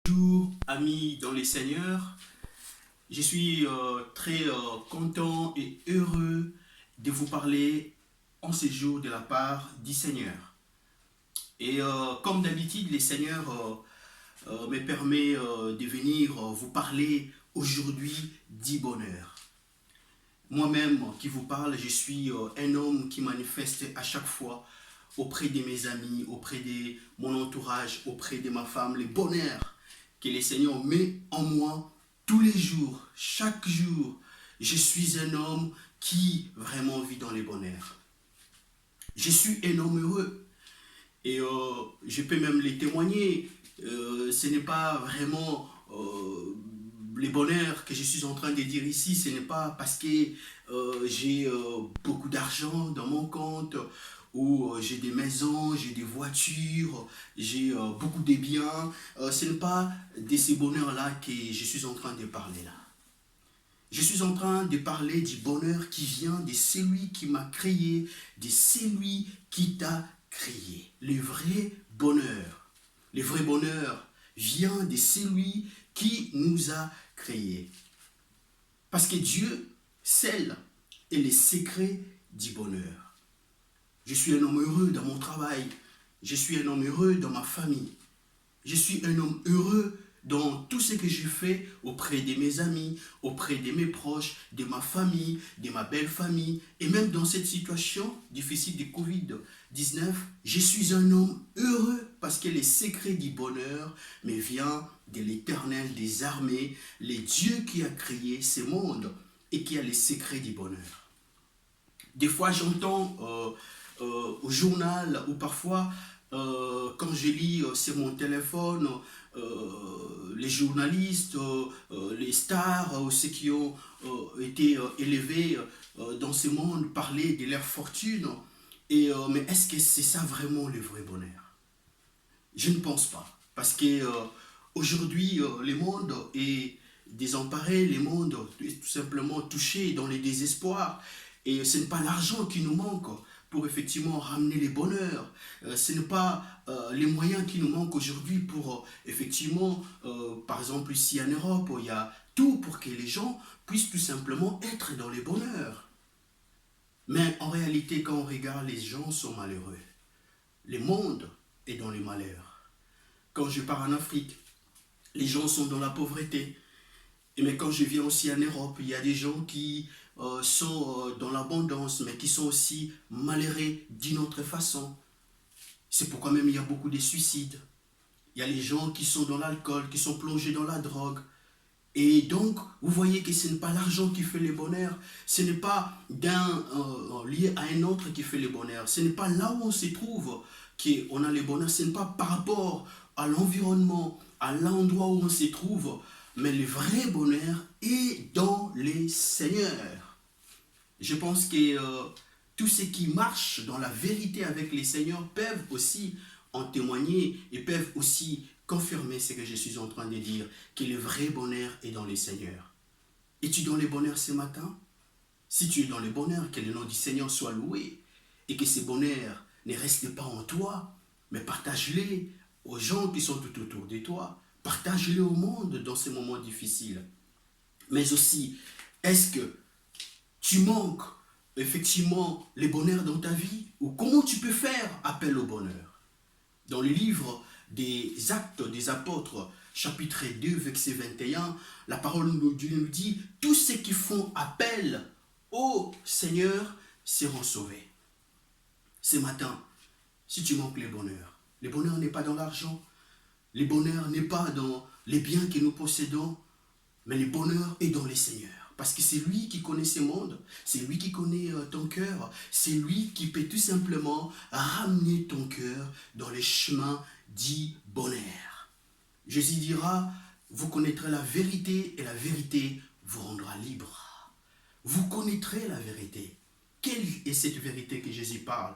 Bonjour amis dans les Seigneurs, je suis très content et heureux de vous parler en ce jour de la part du Seigneur. Et comme d'habitude, le Seigneur me permet de venir vous parler aujourd'hui du bonheur. Moi-même qui vous parle, je suis un homme qui manifeste à chaque fois auprès de mes amis, auprès de mon entourage, auprès de ma femme, le bonheur que le Seigneur met en moi tous les jours, chaque jour. Je suis un homme qui vraiment vit dans le bonheur. Je suis un homme heureux et je peux même les témoigner. Ce n'est pas vraiment le bonheur que je suis en train de dire ici, ce n'est pas parce que j'ai beaucoup d'argent dans mon compte ou j'ai des maisons, j'ai des voitures, j'ai beaucoup de biens. Ce n'est pas de ces bonheurs-là que je suis en train de parler là. Je suis en train de parler du bonheur qui vient de celui qui m'a créé, de celui qui t'a créé. Le vrai bonheur. Le vrai bonheur vient de celui qui nous a créés. Parce que Dieu scelle et les secrets du bonheur. Je suis un homme heureux dans mon travail. Je suis un homme heureux dans ma famille. Je suis un homme heureux dans tout ce que je fais auprès de mes amis, auprès de mes proches, de ma famille, de ma belle famille. Et même dans cette situation difficile de Covid-19, je suis un homme heureux parce que les secrets du bonheur me viennent de l'Éternel des armées, le Dieu qui a créé ce monde et qui a les secrets du bonheur. Des fois, j'entends au journal ou parfois quand je lis sur mon téléphone les journalistes, les stars, ceux qui ont été élevés dans ce monde parler de leur fortune. Et, mais est-ce que c'est ça vraiment le vrai bonheur? Je ne pense pas. Parce que aujourd'hui, le monde est désemparé, le monde est tout simplement touché dans les désespoirs. Et ce n'est pas l'argent qui nous manque pour effectivement ramener les bonheurs. Ce n'est pas les moyens qui nous manquent aujourd'hui pour effectivement, par exemple ici en Europe, il y a tout pour que les gens puissent tout simplement être dans les bonheurs. Mais en réalité, quand on regarde, les gens sont malheureux. Le monde est dans les malheurs. Quand je pars en Afrique, les gens sont dans la pauvreté. Mais quand je viens aussi en Europe, il y a des gens qui sont dans l'abondance, mais qui sont aussi malheureux d'une autre façon. C'est pourquoi même il y a beaucoup de suicides. Il y a les gens qui sont dans l'alcool, qui sont plongés dans la drogue. Et donc, vous voyez que ce n'est pas l'argent qui fait le bonheur. Ce n'est pas d'un lié à un autre qui fait le bonheur. Ce n'est pas là où on se trouve qu'on a le bonheur. Ce n'est pas par rapport à l'environnement, à l'endroit où on se trouve. Mais le vrai bonheur est dans les Seigneurs. Je pense que tous ceux qui marchent dans la vérité avec les Seigneurs peuvent aussi en témoigner et peuvent aussi confirmer ce que je suis en train de dire, que le vrai bonheur est dans les Seigneurs. Es-tu dans le bonheur ce matin? Si tu es dans le bonheur, que le nom du Seigneur soit loué et que ce bonheur ne reste pas en toi, mais partage-les aux gens qui sont tout autour de toi. Partage-le au monde dans ces moments difficiles. Mais aussi, est-ce que tu manques effectivement le bonheur dans ta vie? Ou comment tu peux faire appel au bonheur? Dans le livre des Actes des Apôtres, chapitre 2, verset 21, la parole de Dieu nous dit « Tous ceux qui font appel au Seigneur seront sauvés. » Ce matin, si tu manques le bonheur n'est pas dans l'argent, le bonheur n'est pas dans les biens que nous possédons, mais le bonheur est dans les Seigneurs. Parce que c'est lui qui connaît ce monde, c'est lui qui connaît ton cœur, c'est lui qui peut tout simplement ramener ton cœur dans les chemins du bonheur. Jésus dira, vous connaîtrez la vérité et la vérité vous rendra libre. Vous connaîtrez la vérité. Quelle est cette vérité que Jésus parle?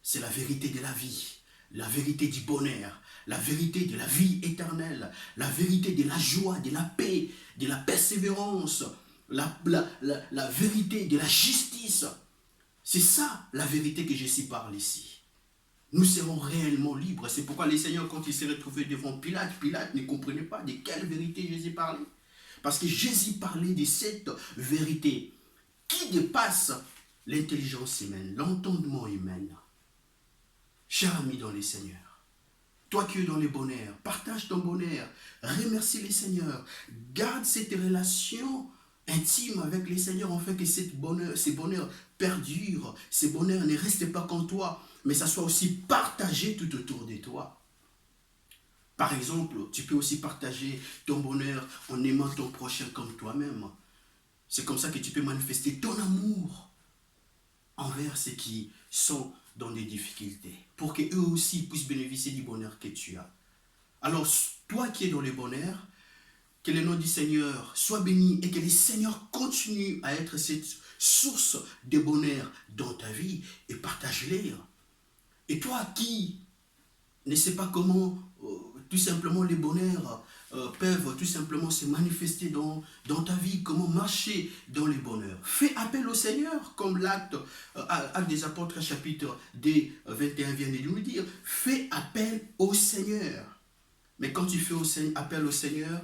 C'est la vérité de la vie, la vérité du bonheur, la vérité de la vie éternelle, la vérité de la joie, de la paix, de la persévérance, la vérité de la justice. C'est ça la vérité que Jésus parle ici. nous serons réellement libres. C'est pourquoi les seigneurs, quand ils s'est retrouvé devant Pilate, Pilate ne comprenait pas de quelle vérité Jésus parlait. Parce que Jésus parlait de cette vérité qui dépasse l'intelligence humaine, l'entendement humain. Cher ami dans les seigneurs, toi qui es dans les bonheurs, partage ton bonheur, remercie les seigneurs, garde cette relation intime avec les seigneurs afin que ces bonheurs perdurent, ces bonheurs ne restent pas qu'en toi, mais ça soit aussi partagé tout autour de toi. Par exemple, tu peux aussi partager ton bonheur en aimant ton prochain comme toi-même. C'est comme ça que tu peux manifester ton amour envers ceux qui sont dans des difficultés, pour qu'eux aussi puissent bénéficier du bonheur que tu as. Alors, toi qui es dans le bonheur, que le nom du Seigneur soit béni et que le Seigneur continue à être cette source de bonheur dans ta vie et partage-les. Et toi qui ne sais pas comment tout simplement les bonheurs peuvent tout simplement se manifester dans ta vie, comment marcher dans les bonheurs. Fais appel au Seigneur, comme l'acte des apôtres chapitre D 21 vient de nous dire. Fais appel au Seigneur. Mais quand tu fais appel au Seigneur,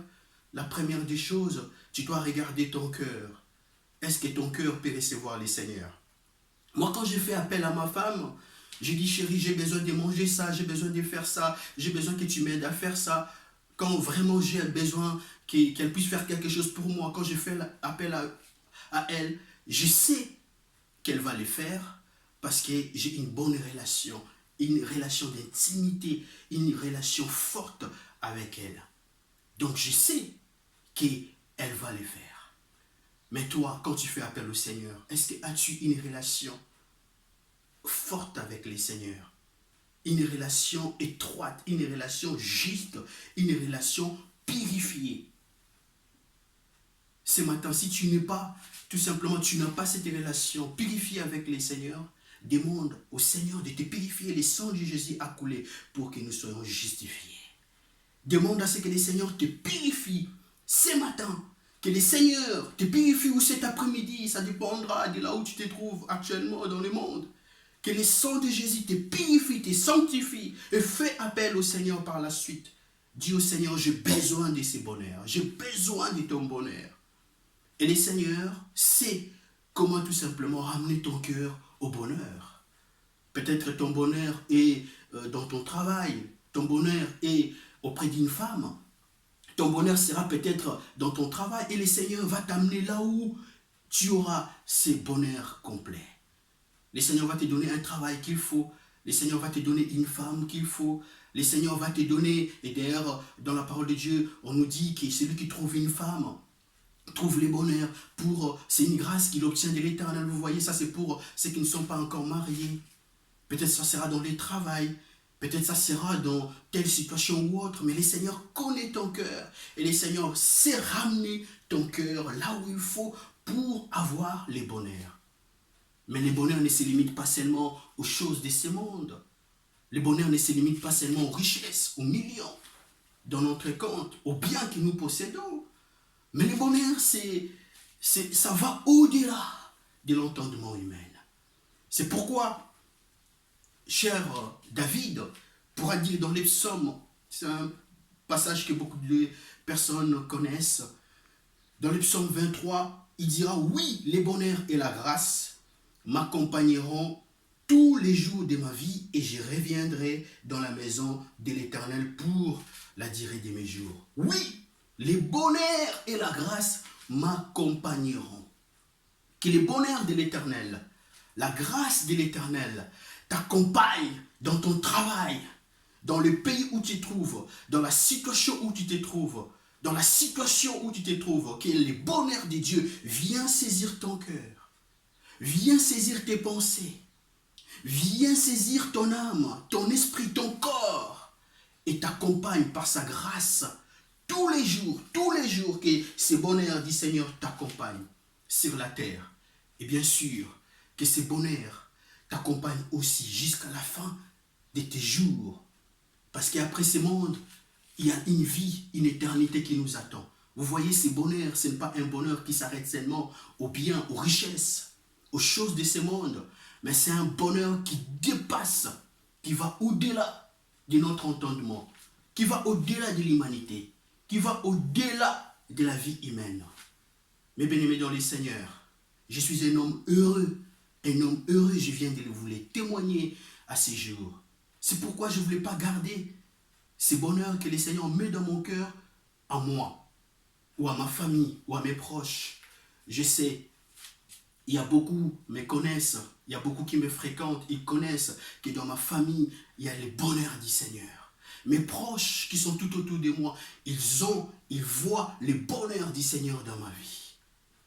la première des choses, tu dois regarder ton cœur. Est-ce que ton cœur peut recevoir le Seigneur? Moi, quand je fais appel à ma femme, je dis, chérie, j'ai besoin de manger ça, j'ai besoin de faire ça, j'ai besoin que tu m'aides à faire ça. Quand vraiment j'ai besoin qu'elle puisse faire quelque chose pour moi, quand je fais appel à elle, je sais qu'elle va le faire parce que j'ai une bonne relation d'intimité, une relation forte avec elle. Donc je sais qu'elle va le faire. Mais toi, quand tu fais appel au Seigneur, est-ce que as-tu une relation forte avec le Seigneur? Une relation étroite, une relation juste, une relation purifiée. Ce matin, si tu n'es pas, tout simplement, tu n'as pas cette relation purifiée avec le Seigneur, demande au Seigneur de te purifier. Le sang de Jésus a coulé pour que nous soyons justifiés. Demande à ce que le Seigneur te purifie ce matin. Que le Seigneur te purifie ou cet après-midi, ça dépendra de là où tu te trouves actuellement dans le monde. Que le sang de Jésus te purifie, te sanctifie et fais appel au Seigneur par la suite. Dis au Seigneur, j'ai besoin de ce bonheur, j'ai besoin de ton bonheur. Et le Seigneur sait comment tout simplement ramener ton cœur au bonheur. Peut-être ton bonheur est dans ton travail, ton bonheur est auprès d'une femme. Ton bonheur sera peut-être dans ton travail et le Seigneur va t'amener là où tu auras ce bonheur complet. Le Seigneur va te donner un travail qu'il faut. Le Seigneur va te donner une femme qu'il faut. Le Seigneur va te donner, et d'ailleurs, dans la parole de Dieu, on nous dit que celui qui trouve une femme trouve le bonheur. C'est une grâce qu'il obtient de l'Éternel. Vous voyez, ça c'est pour ceux qui ne sont pas encore mariés. Peut-être ça sera dans le travail. Peut-être ça sera dans telle situation ou autre. Mais le Seigneur connaît ton cœur. Et le Seigneur sait ramener ton cœur là où il faut pour avoir le bonheur. Mais le bonheur ne se limite pas seulement aux choses de ce monde. Le bonheur ne se limite pas seulement aux richesses, aux millions dans notre compte, aux biens que nous possédons. Mais le bonheur, ça va au-delà de l'entendement humain. C'est pourquoi, cher David, pourra dire dans les psaumes, c'est un passage que beaucoup de personnes connaissent, dans le psaume 23, il dira, oui, le bonheur et la grâce m'accompagneront tous les jours de ma vie et je reviendrai dans la maison de l'Éternel pour la durée de mes jours. Oui, le bonheur et la grâce m'accompagneront. Que le bonheur de l'Éternel, la grâce de l'Éternel t'accompagne dans ton travail, dans le pays où tu te trouves, dans la situation où tu te trouves, dans la situation où tu te trouves, que le bonheur de Dieu vient saisir ton cœur. Viens saisir tes pensées. Viens saisir ton âme, ton esprit, ton corps. Et t'accompagne par sa grâce tous les jours que ce bonheur du Seigneur t'accompagne sur la terre. Et bien sûr que ce bonheur t'accompagne aussi jusqu'à la fin de tes jours. Parce qu'après ce monde, il y a une vie, une éternité qui nous attend. Vous voyez, ce bonheur, ce n'est pas un bonheur qui s'arrête seulement aux biens, aux richesses, aux choses de ce monde, mais c'est un bonheur qui dépasse qui va au-delà de notre entendement, qui va au-delà de l'humanité, qui va au-delà de la vie humaine. Mes bien-aimés dans les Seigneurs, je suis un homme heureux. Un homme heureux, je viens de vous le témoigner à ces jours. C'est pourquoi je ne voulais pas garder ce bonheur que le Seigneur met dans mon cœur à moi, ou à ma famille, ou à mes proches. Je sais, il y a beaucoup me connaissent, il y a beaucoup qui me fréquentent, ils connaissent que dans ma famille, il y a le bonheur du Seigneur. Mes proches qui sont tout autour de moi, ils voient le bonheur du Seigneur dans ma vie.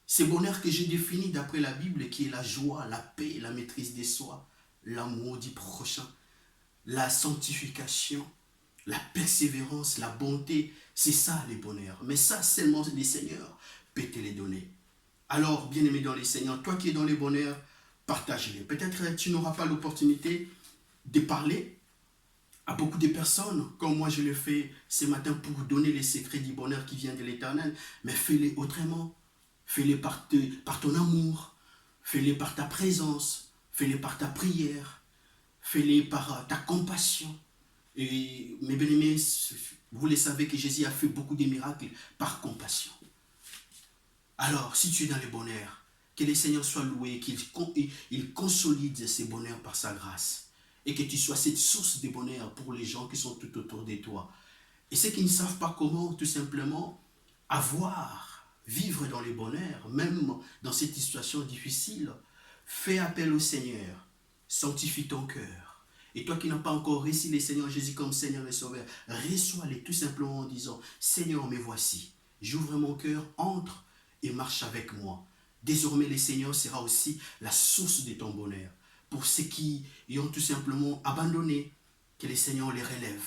Ce bonheur que j'ai défini d'après la Bible, qui est la joie, la paix, la maîtrise de soi, l'amour du prochain, la sanctification, la persévérance, la bonté, c'est ça le bonheur. Mais ça, seulement le Seigneur peut te les donner. Alors, bien-aimé dans les Seigneurs, toi qui es dans le bonheur, partage-les. Peut-être que tu n'auras pas l'opportunité de parler à beaucoup de personnes, comme moi je le fais ce matin pour donner les secrets du bonheur qui vient de l'Éternel, mais fais-les autrement. Fais-les par ton amour, fais-les par ta présence, fais-les par ta prière, fais-les par ta compassion. Et mes bien-aimés, vous le savez que Jésus a fait beaucoup de miracles par compassion. Alors, si tu es dans le bonheur, que le Seigneur soit loué, qu'il consolide ce bonheur par sa grâce. Et que tu sois cette source de bonheur pour les gens qui sont tout autour de toi. Et ceux qui ne savent pas comment, tout simplement, vivre dans le bonheur, même dans cette situation difficile, fais appel au Seigneur, sanctifie ton cœur. Et toi qui n'as pas encore reçu le Seigneur Jésus comme Seigneur et Sauveur, reçois-le tout simplement en disant, Seigneur, me voici, j'ouvre mon cœur, entre et marche avec moi. Désormais, le Seigneur sera aussi la source de ton bonheur. Pour ceux qui y ont tout simplement abandonné, que le Seigneur les relève,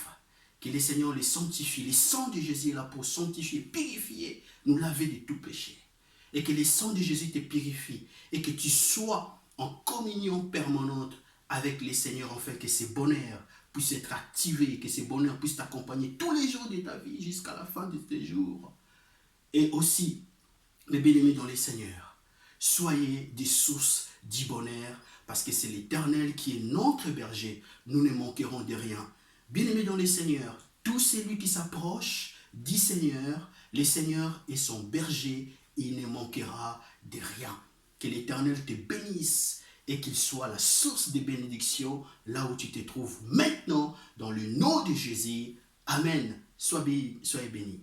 que le Seigneur les sanctifie. Le sang de Jésus est là pour sanctifier, purifier, nous laver de tout péché. Et que le sang de Jésus te purifie et que tu sois en communion permanente avec le Seigneur, afin que ce bonheur puisse être activé, que ce bonheur puisse t'accompagner tous les jours de ta vie jusqu'à la fin de tes jours. Et aussi, mes bien-aimés dans les Seigneurs, soyez des sources du bonheur, parce que c'est l'Éternel qui est notre berger, nous ne manquerons de rien. Bien-aimés dans les Seigneurs, tout celui qui s'approche du Seigneur, le Seigneur est son berger, il ne manquera de rien. Que l'Éternel te bénisse et qu'il soit la source de bénédiction là où tu te trouves maintenant, dans le nom de Jésus. Amen. Soyez bénis.